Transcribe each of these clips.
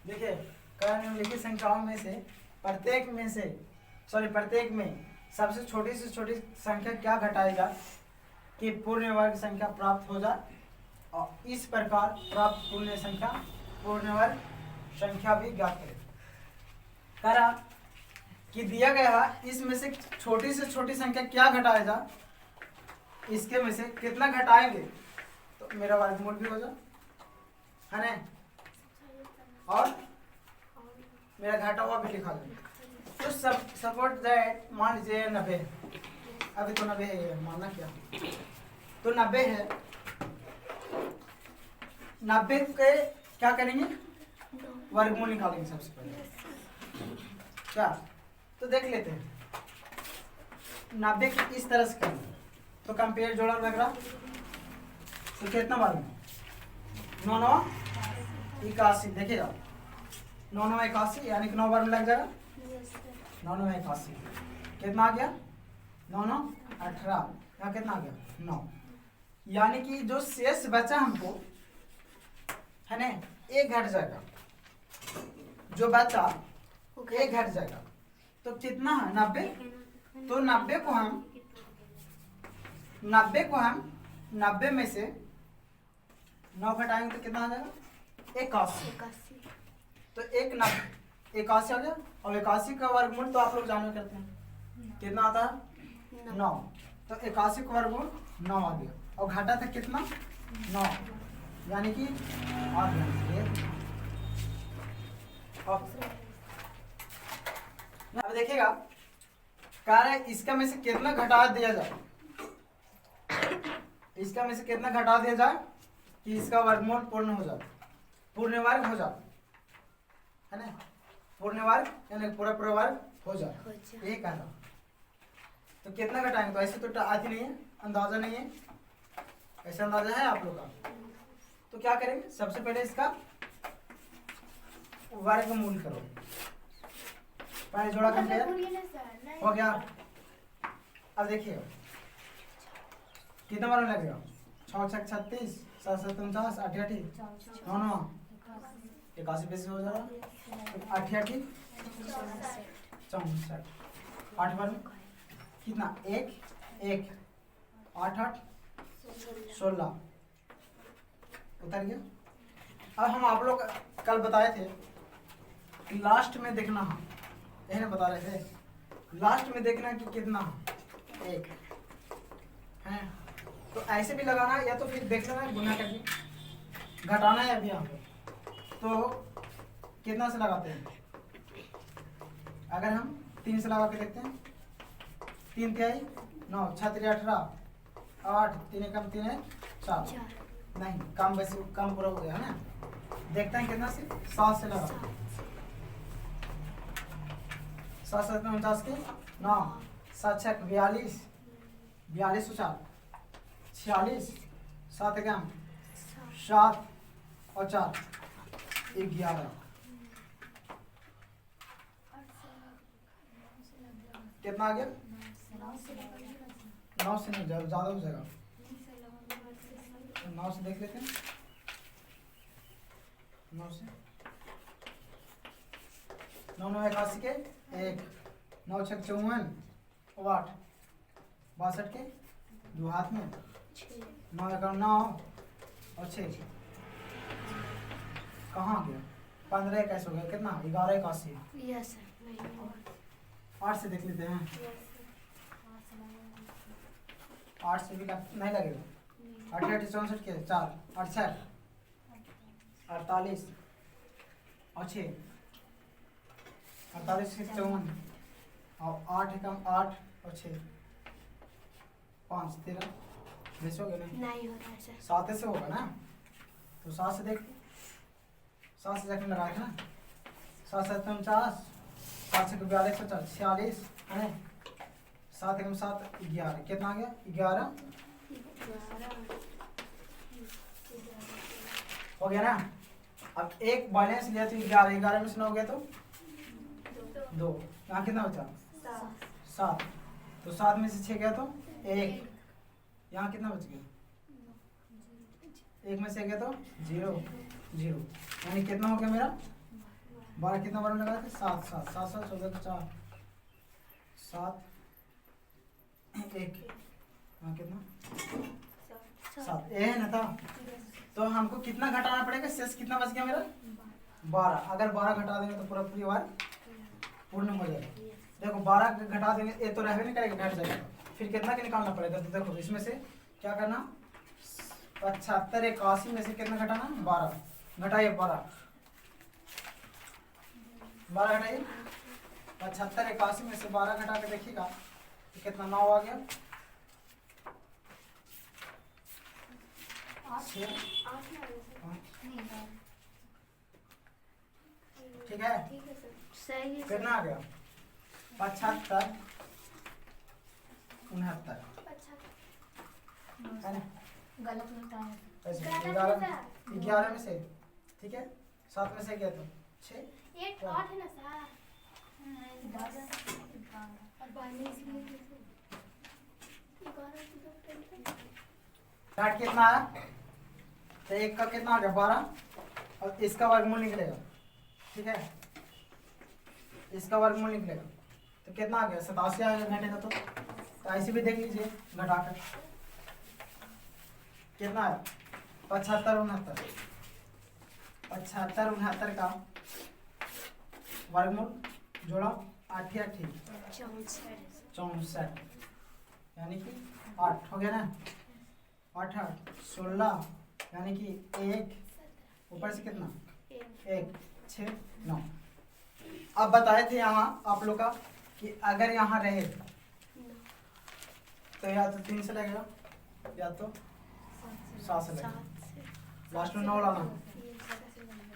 देखिए निम्नलिखित संख्याओं में से प्रत्येक में सबसे छोटी से छोटी संख्या क्या घटाएगा कि पूर्ण वर्ग संख्या प्राप्त हो जाए, और इस प्रकार प्राप्त पूर्ण वर्ग संख्या भी ज्ञात करें। करा कि दिया गया है इसमें से छोटी संख्या क्या घटाया जाए, इसके में से कितना घटाएंगे तो मेरा वर्गमूल भी हो जाए, है ना, और मेरा घटा हुआ भी लिखा जाए। तो सपोर्ट दैट मान लीजिए 90 है, अभी तो 90 है, मानना क्या, तो 90 है, 90 के क्या करेंगे वर्गमूल निकालेंगे सबसे पहले। क्या तो देख लेते हैं 90 की इस तरह से करेंगे तो कंपेयर जोड़ा लग रहा तो कितना मालूम 9 9 81, देखिएगा 9 9 81 यानी कि 9 बार में लग जाएगा 9 9 81, कितना आ गया 9 9 18, यहाँ कितना आ गया 9, यानी कि जो शेष बचा हमको है ना एक घट जाएगा, जो बचा एक घट जाएगा, तो कितना है 90, तो 90 को हम 90 में से 9 घटाएंगे तो कितना आ जाएगा 81, तो 81 आ गया, और 81 का वर्गमूल तो आप लोग जानवे करते हैं कितना आता है 9, तो 81 का वर्गमूल 9 आ गया, और घटा था कितना 9, यानी कि आ गया। अब देखिएगा कह रहे इसका में से कितना घटा दिया जाए, इसका में से कितना घटा दिया जाए कि इसका वर्गमूल पूर्ण हो जाए, पूर्ण वर्ग हो जाए, है ना, पूर्ण वर्ग यानी पूरा वर्ग हो जाए, ये कह रहा। तो कितना घटाएंगे, तो ऐसे तो आती नहीं है, अंदाजा नहीं है, ऐसा अंदाजा है आप लोग का, तो क्या करेंगे सबसे पहले इसका वर्गमूल करो, पहले जोड़ा कंपेयर हो गया। अब देखिए कितना बार लगेगा 6 6 36 7 7 49 8 8 9 9 81 पे से हो जाएगा, 8 8 64, 8 बार कितना 1 1 8 8 16 उतर गया। अब हम आप लोग कल बताए थे कि लास्ट में देखना है, यही बता रहे थे लास्ट में देखना कि कितना 1 है, तो ऐसे भी लगाना या तो फिर देख लेना गुना करके घटाना है। अभी यहाँ पे तो कितना से लगाते हैं, अगर हम 3 से लगा के देखते हैं, 3 तिहाई 9 6 3 18 8 3 कम 3 है 4, नहीं कम वैसे कम पूरा हो गया है ना, देखते हैं कितना से 7 से लगा 7 7 49 के 9 7 6 42 42 4 46 7 कम 7 और 4 11, कितना आ गया 9 से नहीं ज़्यादा हो जाएगा, 9 से देख लेते हैं, 9 से 9 9 81 के 1 9 6 54 8 62 के 2 हाथ में 9 1 9 और 6 कहाँ गया 15 कैसे हो गया, कितना 11 81, 8 से देख लेते हैं, 8 से भी नहीं लगेगा, 8 8 64 के 4 8 6 48 और 6 48 से 54 और 8 कम 8 और 6 5 13 20 हो गया, नहीं हो रहा है 7 से होगा ना, तो 7 से देख 7 से जाकर लगाए ना, 7 7 49 5 से 42 46 है ना, 7 कम 7 11, कितना आ गया 11 हो गया ना। अब एक बैलेंस लिया तो 11 में से 9 हो गया तो 2, यहाँ कितना बचा 7, तो 7 में से 6 गया तो 1, यहाँ कितना बच गया एक में से गया तो 0 0, यानी कितना हो गया मेरा 12, कितना 12 लगा थे 7 7 7 7 14 तो 4 7 1, हाँ कितना 7 ये है ना था। तो हमको कितना घटाना पड़ेगा, शेष कितना बच गया मेरा 12। अगर 12 घटा देंगे तो पूरा परिवार पूर्ण हो जाएगा। देखो 12 घटा देंगे ये तो रहने नहीं करेगा, घट जाएगा। फिर कितना के निकालना पड़ेगा, तो देखो इसमें से क्या करना 75 81 में से कितना घटाना 12, घटाइए 12 घटाइए 75 81 में से 12 घटा के देखिएगा तो कितना 9 आ गया। 6 ठीक है, कितना आ गया 75 69 है ना, गलत होता है। ऐसे 11 में से, ठीक है 7 में से गया तो 6 ये 8 है ना सर, 10 और 12 घाट कितना है, तो एक का कितना आ गया 12 और इसका वर्गमूल निकलेगा, ठीक है इसका वर्गमूल निकलेगा तो कितना आ गया 87 आएगा घटेगा तो ऐसे भी देख लीजिए घटाकर कितना है 75 69 का वर्गमूल जोड़ा 8 8 64, यानी कि 8 हो गया ना, 8 8 16, यानी कि 1 ऊपर से कितना 1 6 9। अब बताए थे यहाँ आप लोग का कि अगर यहाँ रहे तो या तो 3 से लगेगा या तो 7 से लगेगा, लास्ट में 9 लाना।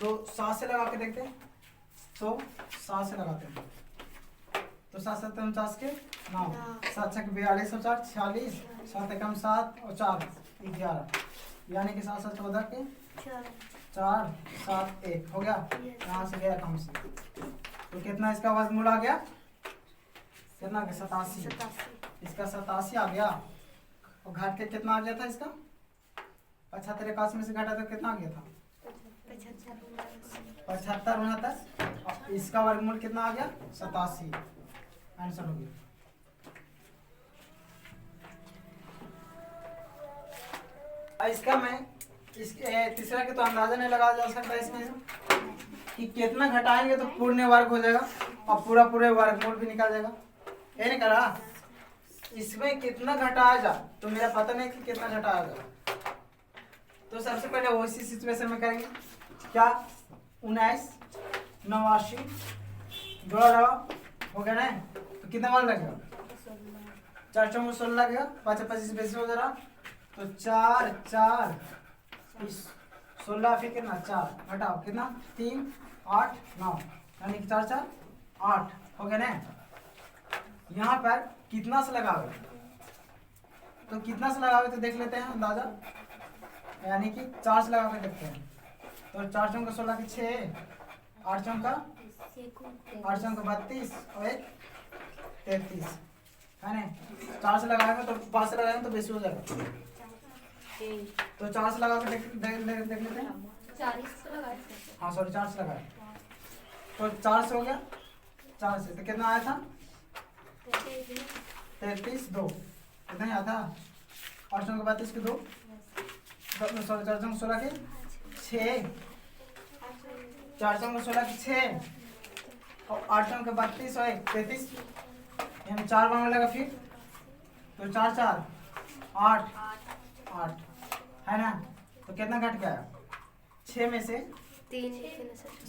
तो 7 से लगा के देखते हैं, तो 7 से लगाते हैं तो 7 7 49 के 9, 7 6 42 और 4 46, 7 एकम 7 और 4 11, यानी कि 7 7 14 के 4 7 1 हो गया। यहाँ से गया कम से, तो कितना इसका वर्गमूल आ गया, कितना 87, इसका 87 आ गया। और घाट के कितना आ गया था इसका 75 81 में से घटा तो कितना आ गया था 75 69, इसका वर्गमूल कितना आ गया 87, आंसर हो गया। इसका मैं तीसरा के तो अंदाजा नहीं लगाया जा सकता इसमें कि कितना घटाएंगे तो पूर्ण वर्ग हो जाएगा और पूरे वर्गमूल भी निकल जाएगा, ये नहीं करा। इसमें कितना घटाया जा तो मेरा पता नहीं कि कितना घटाया जा, तो सबसे पहले उसी सिचुएशन में करेंगे क्या 19 89 जोड़ा लगा हो गया ना, तो कितना मान लगेगा 4 4 16 लगेगा, 5 25 20 हो जा रहा, तो 4 4 16 फिर कितना 4 घटाओ कितना 3 8 9, यानी कि 4 4 8 हो गया ना। यहाँ पर कितना से लगाओगे, तो कितना से लगाओगे तो देख लेते हैं अंदाजा, यानी कि 4 से लगा के देखते हैं। तो 4 चौका 16 के 6, 8 चौका 32 और 1 33 है ना। 4 से लगाएंगे तो 5 से लगाएंगे तो बेसी हो जाएगा, तो 4 से लगा के देख लेते हैं। 40 से लगा, हाँ सॉरी 4 से लगाए, तो 4 से हो गया, 4 से तो कितना आया था 33 2, कितना ही आया था 8 चौका 32 के 2, सॉरी 4 चौका 16 के 6, 4 चौका 16 के 6 और 8 चौका 32 और 1 33, यानी 4 बार लगा फिर, तो 4 4 8 8 है ना। तो कितना घट गया 6 में से 3,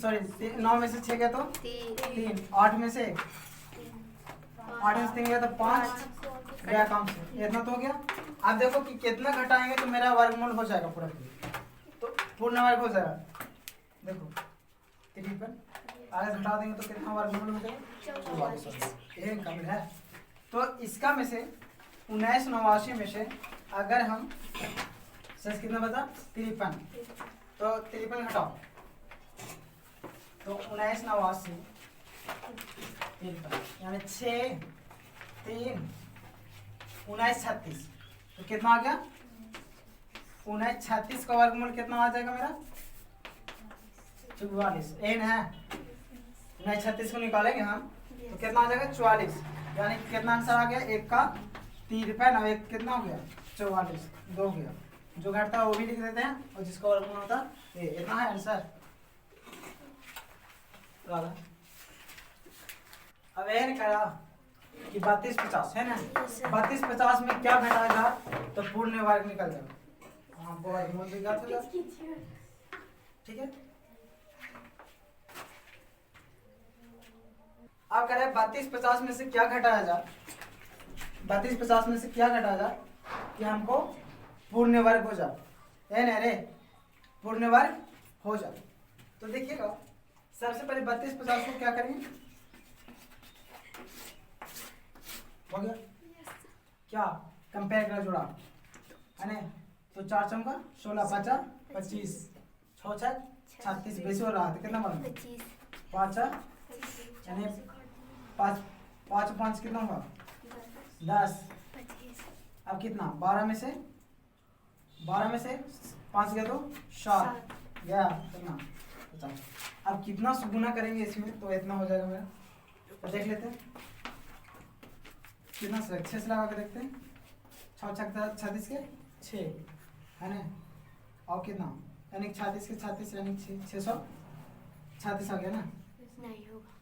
सॉरी 9 में से 6 गया तो 3, 8 में से 8 में से 3 गया तो 5 गया कम से, इतना तो हो गया। अब देखो कि कितना घटाएंगे तो मेरा वर्गमूल हो जाएगा पूरा, तो पूर्ण वर्ग हो जाएगा। देखो 53 आगे घटा देंगे तो कितना वर्गमूल हो जाएगा, ये कम है। तो इसका में से 19 89 में से अगर हम शेष कितना बचा 53, तो 53 घटाओ तो 19 89 यानी 6 3 19 36, तो कितना आ गया 36 का वर्गमूल कितना आ जाएगा मेरा? 44। एन है 36 को निकालेंगे हम तो कितना आ जाएगा? 44। यानी कितना आंसर आ गया? 1 का 3 रुपये ना, 1 कितना हो गया? 44। 2 गया, जो घटता है वो भी लिख देते हैं और जिसका वर्गमूल होता है ये। इतना है आंसर। अब यह निकाला कि 32-50 है ना, 32-50 में क्या घटाएगा तो पूर्ण वर्ग निकल जाएगा, हमको वर्गमूल भी ज्ञात हो जाएगा। ठीक है, अब कह रहे हैं 32-50 में से क्या घटाया जाए, 32-50 में से क्या घटाया जाए कि हमको पूर्ण वर्ग हो जाए, है ना रे, पूर्ण वर्ग हो जाए। तो देखिएगा सबसे पहले 32-50 को क्या करेंगे, हो गया क्या? कंपेयर करा, जोड़ा है ना, तो 4 चौका 16, 5 25, 6 36, 20 हो रहा है, कितना बना? 5 यानी 5 5 कितना हुआ? 10। अब कितना? 12 में से 5 गया तो 7 गया, कितना? 50। अब कितना से गुना करेंगे इसमें तो इतना हो जाएगा मेरा, तो देख लेते हैं कितना से 6 से लगा के देखते हैं। 6 36 के 6 है ना, और कितना यानी 36 के 36 यानी 636 आ गया ना? नहीं होगा,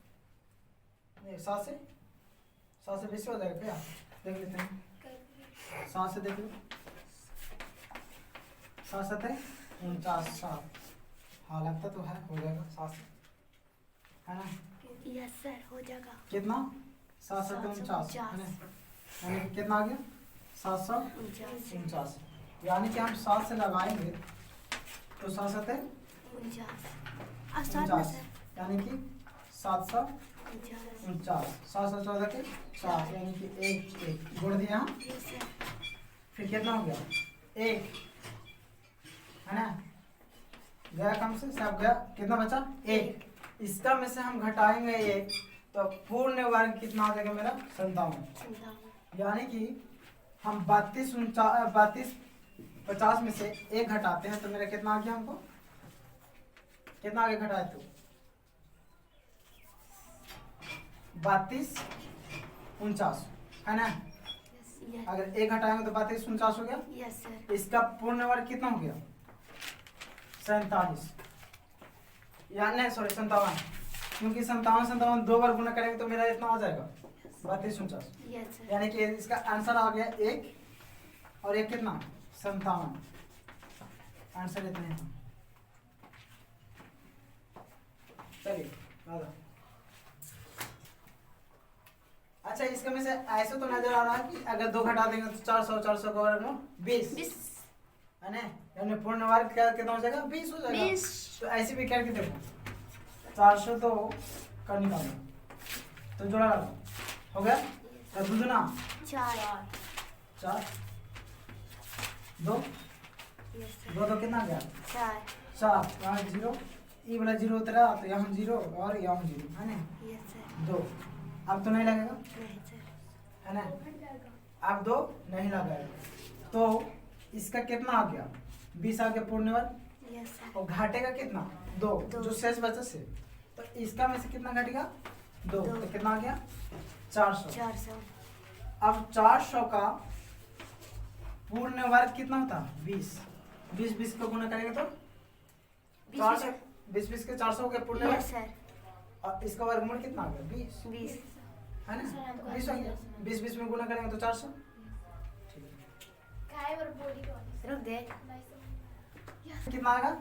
7 से बेसी हो जाएगा क्या? देख लेते हैं, 7 से देख लो, 7 7 49, 7। हाँ लगता तो है, हो जाएगा 7 से, है ना? यस सर हो जाएगा। कितना? 7 7 49 है ना, यानी कि कितना आ गया? 749। यानी कि हम 7 से लगाएंगे तो 7 7 49, यानी कि 749, 7 7 14 के 7, यानी कि 1 जोड़ दिया हम, फिर कितना हो गया? 1 है ना, गया कम से सब गया, कितना बचा? 1। इसका में से हम घटाएंगे 1 तो पूर्ण वर्ग कितना आ जाएगा मेरा? 57। यानी कि हम 32-50 में से 1 घटाते हैं तो मेरा कितना आ गया? हमको कितना आगे घटाए तो 32-49 है ना, अगर 1 घटाएंगे तो 32-49 हो गया। Yes sir. इसका पूर्ण वर्ग कितना हो गया? 47, यानी सॉरी 57, क्योंकि 57 2 बार गुना करेंगे तो मेरा इतना हो जाएगा 32-49। Yes sir. यानी कि इसका आंसर आ गया 1 और 1 कितना? 57। आंसर इतने हैं। चलिए दादा, अच्छा इसका में से ऐसा तो नजर आ रहा है कि अगर 2 घटा देंगे तो 400 का वर्ग 20 है ना, यानी पूर्ण वर्ग कितना हो जाएगा? 20 हो जाएगा। 20। तो ऐसे भी करके देखो, 400 तो कर निकालो तो जोड़ा लगा हो गया, तो दूना 4 2 2 कितना गया? 4। यहाँ 0, ई वाला 0 उतरा तो यहाँ 0 और यहाँ 0 है ना, 2। अब तो नहीं लगेगा है ना, अब 2 नहीं लगेगा तो इसका कितना आ गया? 20 आ गया पूर्ण वर्ग, और घाटेगा कितना? 2 जो शेष बचा से, तो इसका में से कितना घटेगा? 2 तो कितना आ गया? 400। अब 400 का पूर्ण वर्ग कितना होता? 20 को गुना करेंगे तो 400, 20 के 400 हो गया पूर्ण वर्ग, और इसका वर्गमूल कितना आ गया? 20 है ना, 20 हो गया। 20 में गुना करेंगे तो 400। रुक दे। कितना आएगा?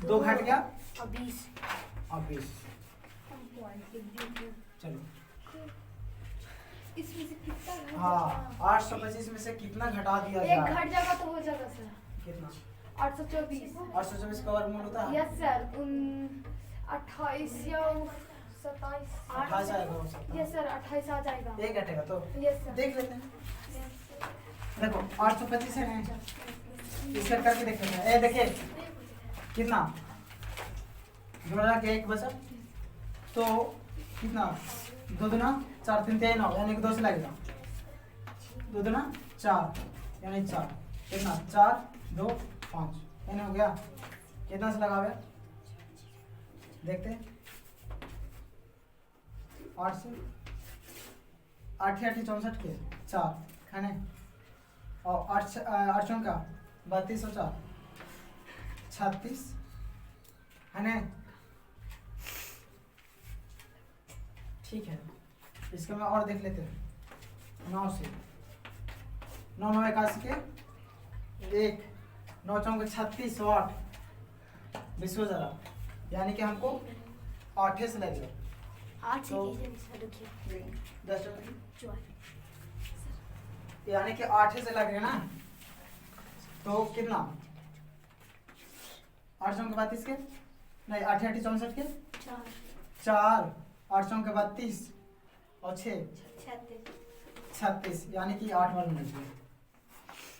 2 घट गया और 20। चलो इसमें से कितना? हाँ 825 में से कितना घटा दिया एक जाए? घट जाएगा तो हो जाएगा सर कितना? 824। 824 का वर्गमूल होता है यस सर 28 या 27। 28 आएगा हो सकता है। यस सर 28 आ जाएगा। एक घटेगा तो यस सर। देख लेते हैं। देखो 825 है ना, इसका करके देख लेते हैं। देखिए कितना जोड़ा के 1 बचा तो कितना? 2 दूना 4 3 3 9 यानी कि 2 से लगेगा, 2 दूना 4 यानी 4 कितना? 4 2 5 मैंने हो गया। कितना से लगावे देखते हैं। 8 से 8 64 के 4 है ना, और 8 का 32 और 4 36 है ना। ठीक है, इसका मैं और देख लेते हैं। 9 से 9 9 81 के 1 9 4 36 और 8 20 जरा, यानी कि हमको 8 से लगेगा। 8 से तो- कैसे रुकिए 10 4 यानी कि 8 से लगेगा ना, तो कितना 8 के 32 के नहीं 8 8 64 के 4 4 8 के 32 और 6 36 36, यानी कि 8 बार मिनट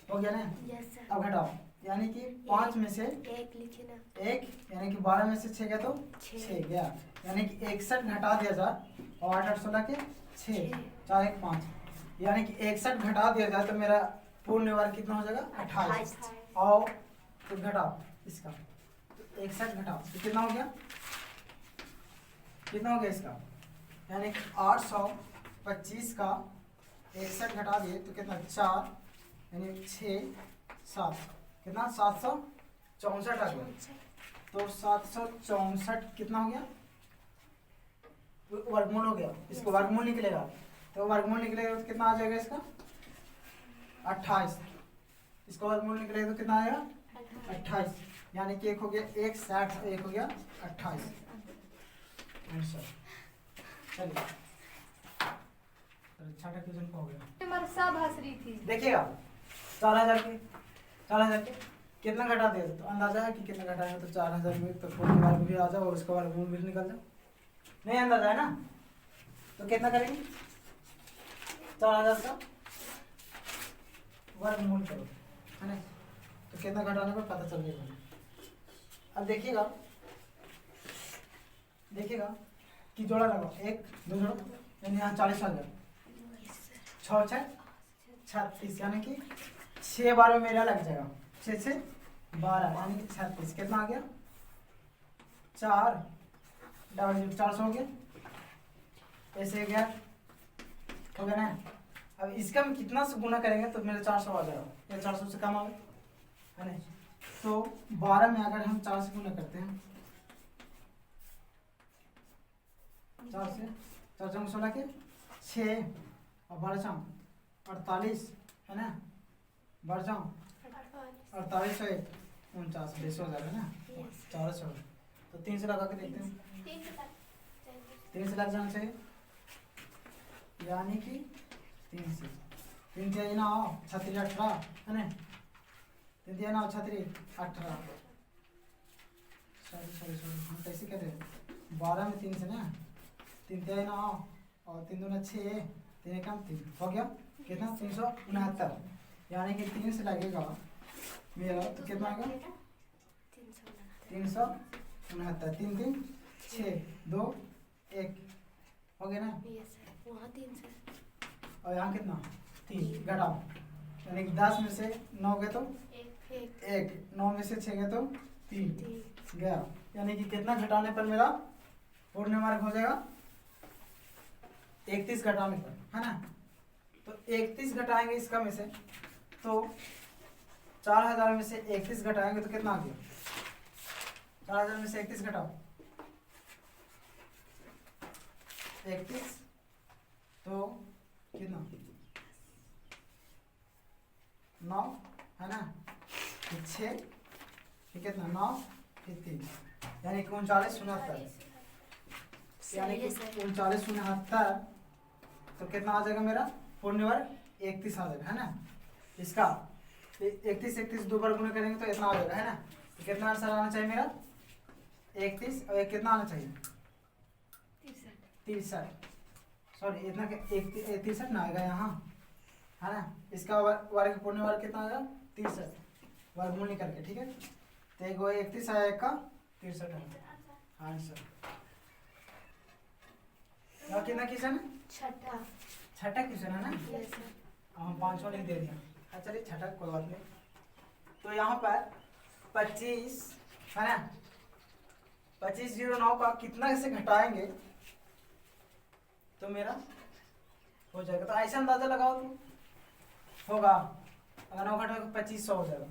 हो गया ना। Yes sir. अब घटाओ, यानी कि 5 में से 1 लिखे ना 1, यानी कि 12 में से 6 गया तो 6 6 गया, यानी कि 61 घटा दिया जाए और 8 8 16 के 6 4 1 5, यानी कि 61 घटा दिया जाए तो मेरा पूर्ण वर्ग कितना हो जाएगा 28। और तो घटाओ इसका, तो 61 घटाओ तो कितना हो गया, कितना हो गया इसका, यानी कि 825 का 61 घटा दिए तो कितना 4 यानी 6 7 कितना 764 आ गया। तो 764 कितना हो गया, वर्गमूल हो गया, इसको वर्गमूल निकलेगा, तो वर्गमूल निकलेगा तो कितना आ जाएगा इसका 28, इसको वर्गमूल निकलेगा तो कितना आएगा 28, यानी कि एक हो गया 1 60 एक हो गया 28 आंसर। चलिए छठा क्वेश्चन का हो गया। मरसा भास रही थी। देखिएगा 4000 के 4000 के कितना घटा दे, तो अंदाजा है कि कितना घटाएंगे, तो 4000 में तो पूर्ण वर्ग भी आ जाओ और उसका वर्गमूल भी निकल जाओ, नहीं अंदाजा है ना। तो कितना करेंगे 4000 का वर्गमूल करो, है ना, तो कितना घटाने पर पता चल जाएगा। अब देखिएगा देखिएगा कि जोड़ा लगाओ 1 2 जोड़ा, यानी यहाँ 40 आ गया 6 6 36, यानी कि 6 बार में मेरा लग जाएगा 6 6 12, यानी कि 36 कितना आ गया 4 डबल 400 हो गया, ऐसे गया हो गया ना। अब इसका हम कितना से गुना करेंगे तो मेरा 400 आ जाएगा, या 400 से कम आ गया है ना। तो 12 में अगर हम 4 से गुना करते हैं 4 से 4 चौक 16 के 6 और 12 चौक 48 है ना, 12 चौक 48 है 49 20,000 है ना, 400। तो 3 से लगा के देखते हैं, 3 से लग जाना चाहिए, यानी कि 3 से 3 से ना 36 18 है ना, 3 से ना 36 18 सॉरी हम कैसे कर रहे हैं 12 में 3 से ना 3 से ना और 3 दूना 6 3 कम 3 हो गया कितना 369, यानी कि 3 से लगेगा मेरा तो कितना आएगा 369, 3 3 6 2 1 हो गया ना। वहाँ 3 से और यहाँ कितना 3 घटाओ, यानी कि 10 में से 9 गए तो 1 9 में से 6 गए तो 3 गया, यानी कि कितना घटाने पर मेरा पूर्ण वर्ग हो जाएगा 31 घटाने पर, है ना। तो 31 घटाएंगे इसका में से, तो 4000 में से 31 घटाएंगे तो कितना आ गया 4000 में से 31 घटाओ 31 तो कितना 9 है ना, फिर 6 फिर कितना 9 फिर 3, यानी कि 39 69, यानी कि 39 69, तो कितना आ जाएगा मेरा पूर्ण वर्ग 31 आ जाएगा, है ना। इसका 31 31 दो बार गुना करेंगे तो इतना आ जाएगा, है ना। तो कितना आंसर आना चाहिए मेरा 31 और कितना आना चाहिए 63, सॉरी इतना 63 ना आएगा यहाँ, है ना। इसका वर्ग पूर्ण वर्ग कितना आएगा 63, वर्गमूल निकल के, ठीक है। तो एक 31 आया, एक का 63 है आंसर। और कितना क्वेश्चन है छठा क्वेश्चन है ना, हम 5वां लिख दे दिया। अच्छा चलिए छठा कोई बात नहीं। तो यहाँ पर 25 है ना, 2509 का कितना से घटाएंगे तो मेरा हो जाएगा। तो ऐसा अंदाजा लगाओ तो होगा, अगर 9 घटाओ तो 2500 हो जाएगा।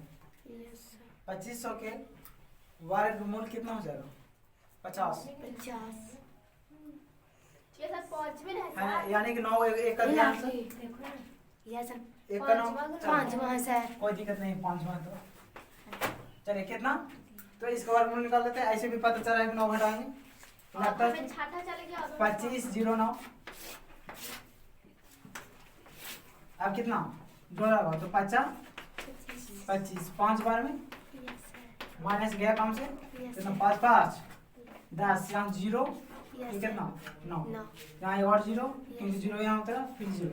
2500 के वर्गमूल कितना हो जाएगा? 50 ये सर पांचवें है है ना, सर। यानी कि 9 एक का ध्यान से देखो ना ये सर एक का 9 पांचवा है सर। कोई दिक्कत नहीं, 5वां तो चलिए कितना, तो इसका वर्गमूल निकाल लेते हैं। ऐसे भी पता चला है कि 9 घटाएंगे तो लगता है हमें छाता चले गया 2509। अब कितना जोड़ा होगा तो 25 5 बार में माइनस गया काम से कितना 5 5 10, यहाँ 0 ये कितना 9, यहाँ और 0 क्योंकि 0 यहाँ होता है फिर 0,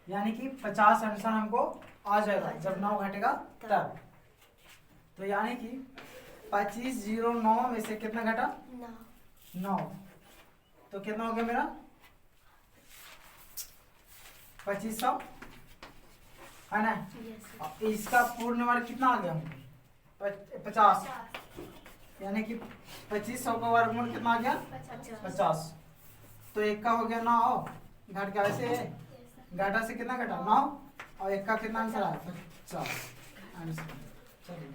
यानी कि 50 आंसर हमको आ जाएगा जब 9 घटेगा तब। तो यानी कि 2509 में से कितना घटा 9, तो कितना हो गया मेरा 2500 है ना। इसका पूर्ण वर्ग कितना आ गया 50, यानी कि 2500 का वर्गमूल कितना आ गया 50। तो एक का हो गया 9 घट गया, ऐसे घटा से कितना घटा 9 और एक का कितना आंसर आया 50 आंसर। चलिए